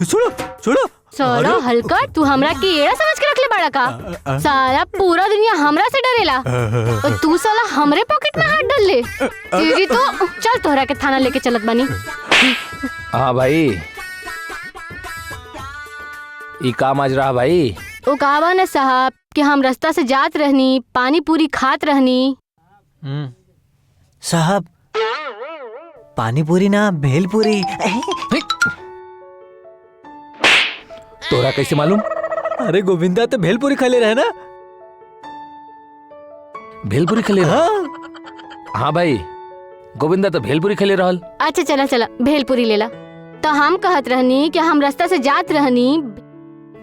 छोड़ो छोड़ो। साला हल्का तू हमरा के एड़ा समझ के रखले बड़ा का। साला पूरा दुनिया हमरा से डरेला और तू साला हमरे पॉकेट में हाथ डाल ले। तेरी तो चल तोहरा के थाना लेके चलत बानी। हाँ भाई, ये काम आज रहा भाई। ओ कहा न साहब कि हम रास्ता से जात रहनी, पानी पूरी खात रहनी। साहब पानी पूरी ना भेल पूरी। तोरा कैसे मालूम? अरे गोविंदा तो भेलपुरी खा ले रहे ना। भेलपुरी खले हाँ हाँ भाई, गोविंदा तो भेलपुरी खले रहल। अच्छा चला चला भेलपुरी लेला। तो हम कहत रहनी कि हम रास्ता से जात रहनी,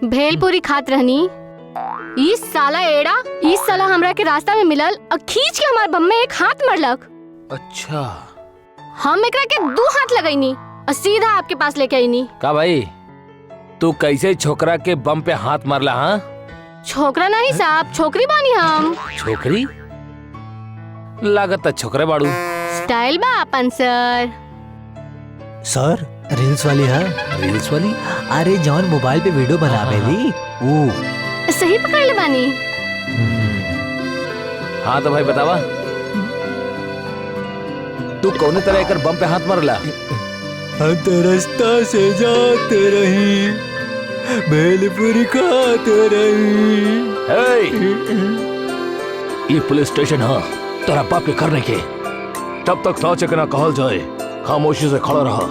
भेलपुरी खात रहनी। इस साला एड़ा इस साला हमरा के रास्ता में मिलल और खींच के हमारे बम में एक हाथ मरलक। अच्छा, हम एकरा के 2 हाथ लगैनी और सीधा आपके पास लेके आईनी। का भाई तू कैसे छोकरा के बम पे हाथ मारला? हाँ छोकरा नहीं साहब, छोकरी बानी हम। छोकरी लागत छोकरे बाड़ू। स्टाइल बा अपन सर। सर रील्स वाली है। रील्स वाली? अरे जॉन मोबाइल पे वीडियो बनावेली वो। सही पकड़ ले बानी। हाँ तो भाई बतावा, तू कौने तरह एकर बम पे हाथ मारला? हम तो रास्ता से जाते रही, भेलपुरी खाते रही। ये पुलिस स्टेशन है, तेरा बाप के करने के। तब तक सोच के ना कहल जाए, खामोशी से खड़ा रहा।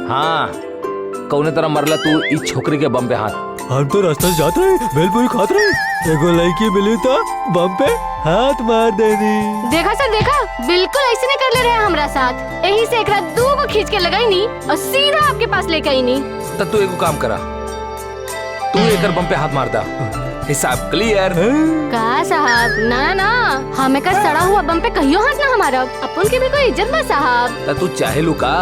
हाँ कौने तरह मरला तू इस छोकरी के बम पे हाथ? हम तो रास्ता से जाते रहे, भेलपुरी खाते रहे। एगो लड़की मिली तो बम पे हाथ मार देनी। देखा सर देखा, बिल्कुल ऐसे नहीं कर ले रहे हमरा साथ। यही से एकरा 2 को खींच के लगाईनी और सीधा आपके पास लेके आईनी। तब तू एगो काम करा, तू एकर बम पे हाथ मार दा, हिसाब क्लियर। का साहब ना ना, हम एकर सड़ा हुआ बम पे कहियो हाथ ना हमारा। अपन के भी कोई इज्जत बा साहब। तब तू चाहे लू का?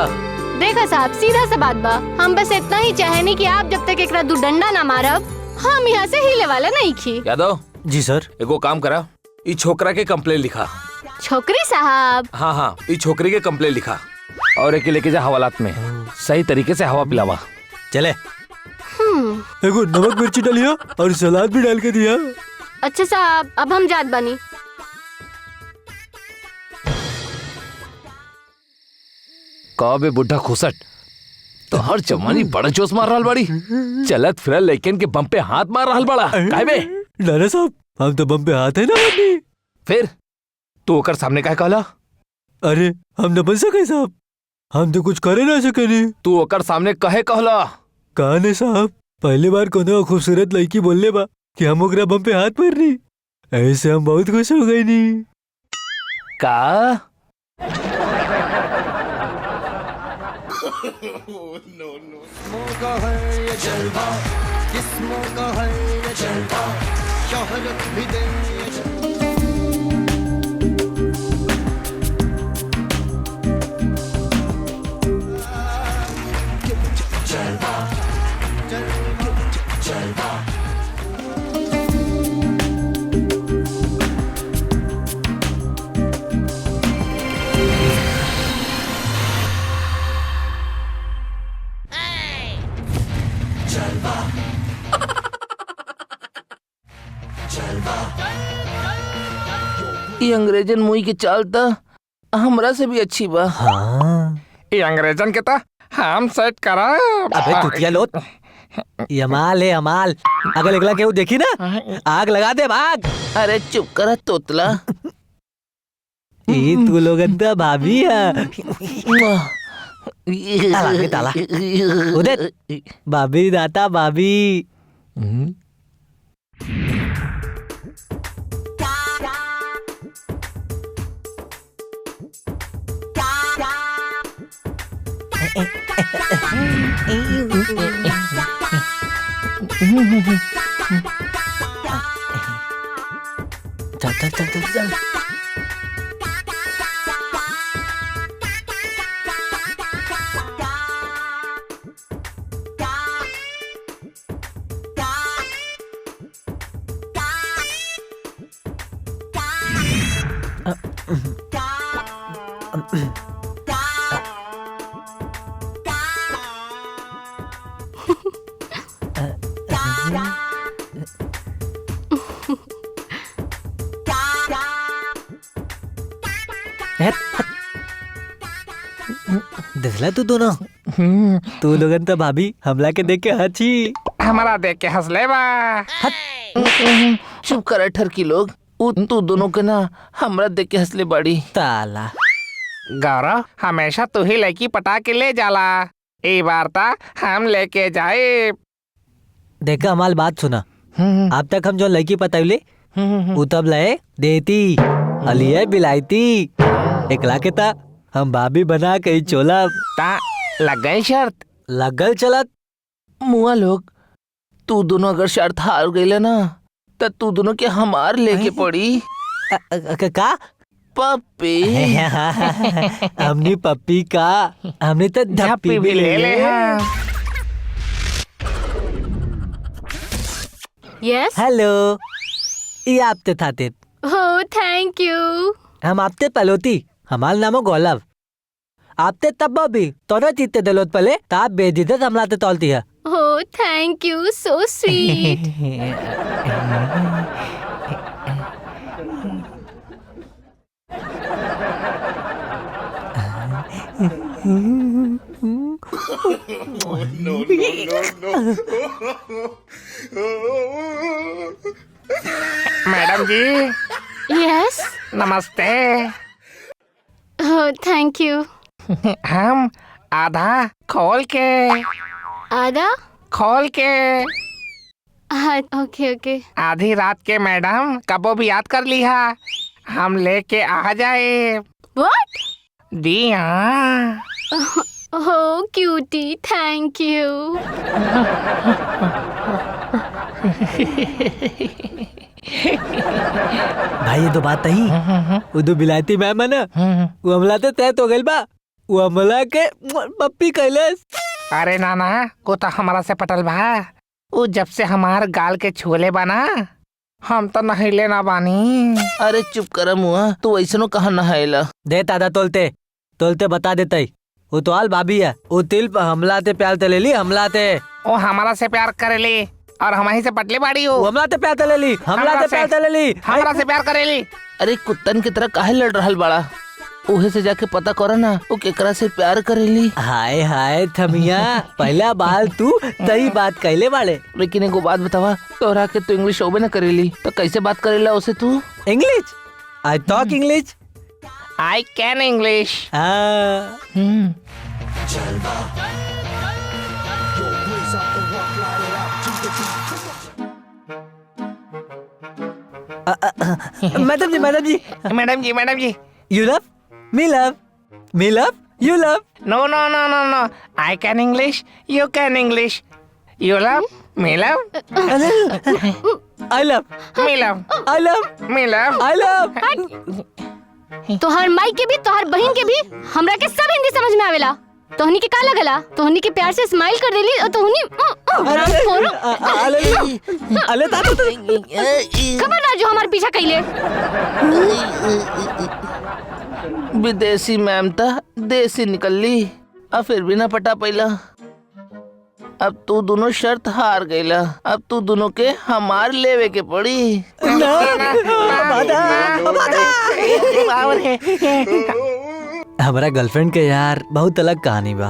देखा साहब सीधा सा बात बा, हम बस इतना ही चाहेनी कि आप जब तक एकरा 2 डंडा ना मारब, हम यहाँ से हिले वाला नहीं खी। यादव जी सर। एगो काम करा, ई छोकरा के कंप्लेन लिखा। छोकरी साहब? हाँ हाँ, ई छोकरी के कंप्लेन लिखा और एक लेके जा हवालात में, सही तरीके से हवा पिलावा। चले। एगो नमक मिर्ची डालिया और सलाद भी डाल के दिया। अच्छा साहब, अब हम जात बानी। कबे बुढ़ा खुसट तो हर जवानी बड़ा जोश मार रहल बड़ी, चलत फिरल लेकिन के बम पे हाथ मार रहल बड़ा। काहे बे? नाना साहब हम तो बम पे हाथ है ना मारनी। फिर तू ओकर सामने काहे कहला? अरे हम न बन सके साहब, हम तो कुछ करे ना सके। तू ओकर सामने कहे कहला? कहाने साहब, पहली बार कोनो खूबसूरत लड़की बोलने बा कि हम ओकरा बम पे हाथ मारनी, ऐसे हम बहुत खुश हो गए नी। का? किस्मों का है ये जलवा, किस्मों का है ये जलवा, शोहरत भी दे ये जलवा, जलवा, जलवा। ये अंग्रेजन मुई के चालता हमरा से भी अच्छी बा। हाँ। ये अंग्रेजन के ता हम सेट करा। अबे तुतिया लोट, यमाल है यमाल। अगर एकला केहू देखी ना, आग लगा दे भाग। अरे चुप करा तोतला। ये तू लोगन तो भाभी है। ताला के ताला उधर, भाभी दाता भाभी। चल चल चल चल चल। दिखला तू दोनों तू लोगन तो भाभी हमला के देख के हंसी। हमारा देख के हंस ले बा। चुप कर ठरकी लोग। तू दोनों के ना हमरा देख के हंसले बाड़ी। ताला गौरव हमेशा तू ही लड़की पटा के ले जाला, ए बार ता हम लेके जाए। देखा हमारी बात सुना। अब तक हम जो लड़की पतावले वो तब लय देती अलिया बिलाईती एकला के ता हम भाभी बना के चोला ता लग गई शर्त। लगल चलत। मुआ लोग तू दोनों अगर शर्त हार गईले ना तो तू दोनों के हमार लेके पड़ी। का पप्पी हमने पप्पी का हमने तो धप्पी भी ले ले। यस। हेलो ये आपते थाते हो थैंक यू। हम आपते पलोती हमार नामो गौलव आपते तब भी तोरा जीते दिलोत पले ताप बेदीदे हमलाते तौलती है। हो thank you so sweet. Madam जी यस। नमस्ते। हो थैंक यू। हम आधा खोल के आधा खोल के हाँ ओके ओके। आधी रात के मैडम कबो भी याद कर लिया हम लेके आ जाए। व्हाट? जी हाँ। हो क्यूटी थैंक यू। भाई ये तो बात नहीं वो तो बिलायती मैम है ना वो हमला तो तय तो गइल बा वो हमला के पप्पी कैलस। अरे नाना को तो हमारा से पटल बा। वो जब से हमार गाल के छोले बना हम तो नहिले ना बानी। अरे चुप कर मुआ तू ऐसनो कहा नहायला। दे दादा तोलते तोलते बता देते वो तो आल भाभी है वो तिल हमला ते प्याल ते ले ली हमला ते वो हमारा से प्यार करेली और हमारी से पटली बाड़ी हो। वो हमला ते प्याल ते ले ली हमला ते प्याल ते ले ली हमारा से प्यार करेली। अरे कुत्तन की तरह काहे लड़ रहल बाड़ा। उहे से जाके पता करो ना वो केकरा से प्यार करेली। हाय हाय थमिया पहला बाल तू तई बात कैले बाड़े। लेकिन एगो बात बतावा तोहरा के तो इंग्लिश ओबे ना करेली तो कैसे बात करेला उसे तू। English I talk English I can English. Madam ji madam ji madam ji madam ji. You love me love me love you love no no no no no I can English you can English you love me love I love me love I love me love I love. तोहर माई के भी तोहर बहन के भी हमरा के सब हिंदी समझ में आवेला। तोहनी के का लगला तोहनी के प्यार से स्माइल कर देली और तोहनी अले तातो खबर ना जो हमार पीछा कइले। विदेशी मैम ता देसी निकलली अब फिर भी ना पटा पैला। अब तू दोनों शर्त हार गईला अब तू दोनों के हमार लेवे के पड़ी। हमारा गर्लफ्रेंड के यार बहुत अलग कहानी बा।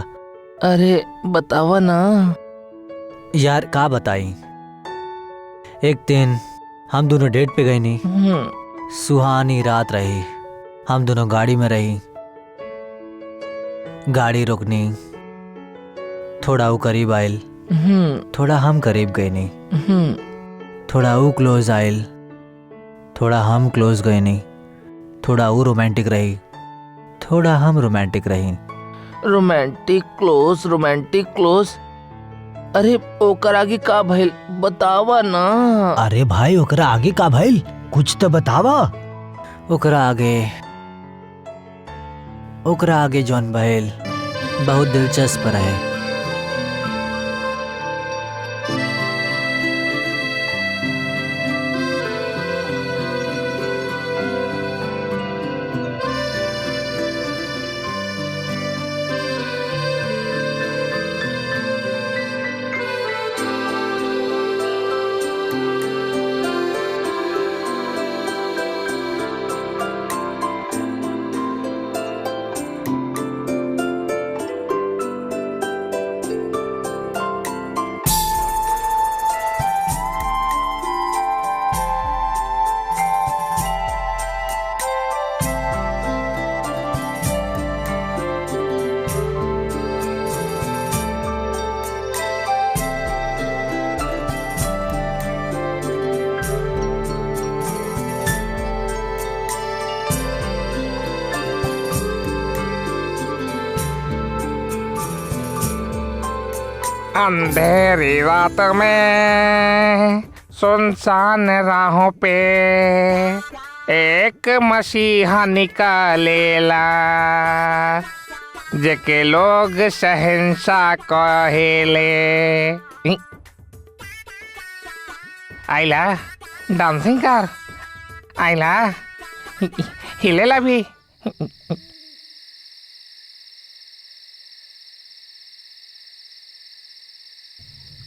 अरे बतावा ना यार का बताई। एक दिन हम दोनों डेट पे गए नहीं सुहानी रात रही हम दोनों गाड़ी में रही गाड़ी रुकनी थोड़ा वो करीब आयल थोड़ा हम करीब गए नहीं थोड़ा वो क्लोज आयल थोड़ा हम क्लोज गए नहीं थोड़ा वो रोमांटिक रही थोड़ा हम रोमांटिक रही। रोमांटिक क्लोज अरे ओकर आगे का भइल बतावा ना। अरे भाई ओकरा आगे का भइल कुछ तो बतावा। ओकरा आगे जौन भइल बहुत दिलचस्प रहे। अंधेरी रात में सुनसान राहों पे एक मसीहा निकलेला, जेके लोग शहंशाह कहेले। आइला डांसिंग कर, आइला हिलेला भी।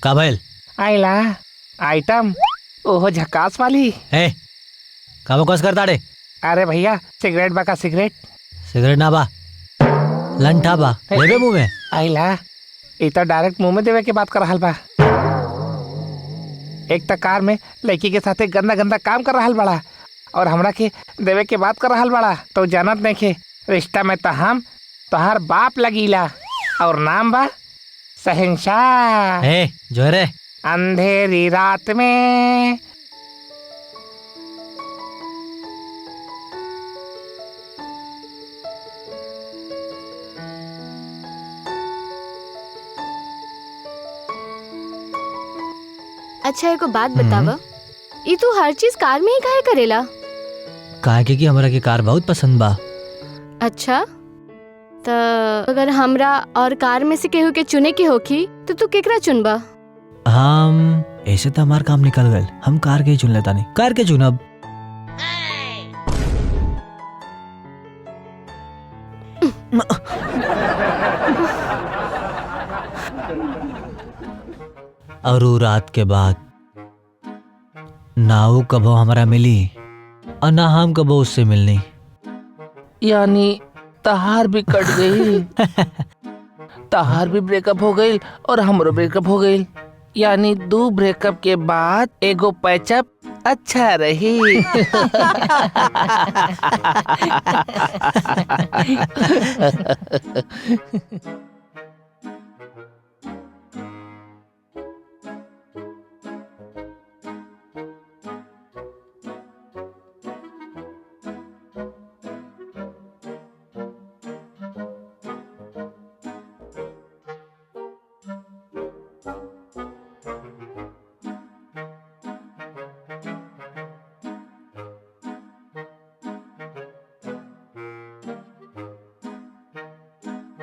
का भइल? आइला आइटम ओहो झकास वाली। ए का बकवास करता रे? अरे भैया सिगरेट बा का सिगरेट? सिगरेट ना बा, लंठा बा, लेबे मुंह में। आइला ई तो डायरेक्ट मुंह में देवे के बात कर रहल बा। एक तो कार में लड़की के साथे गंदा गंदा काम कर रहल बड़ा और हमरा के देवे के बात कर रहल बड़ा। तो जानत नहीं के रिश्ता में तो हम तोहार बाप लगीला और नाम बा शहंशाह। ए जो रे अंधेरी रात में अच्छा एगो बात बतावा, ई तू हर चीज कार में ही काहे करेला? काहे कि हमरा के कार बहुत पसंद बा। अच्छा तो अगर हमरा और कार में से केहू के चुने के होखी तो तू केकरा चुनबा? हम ऐसे तो हमार काम निकल गए, हम कार के ही चुन लेता नहीं। कार के चुनब। और उ रात के बाद ना वो कबो हमारा मिली और ना हम कबो उससे मिलनी। यानी तहार भी कट गई, तहार भी ब्रेकअप हो गई और हमरो ब्रेकअप हो गई। यानी 2 ब्रेकअप के बाद एगो पैचअप अच्छा रही।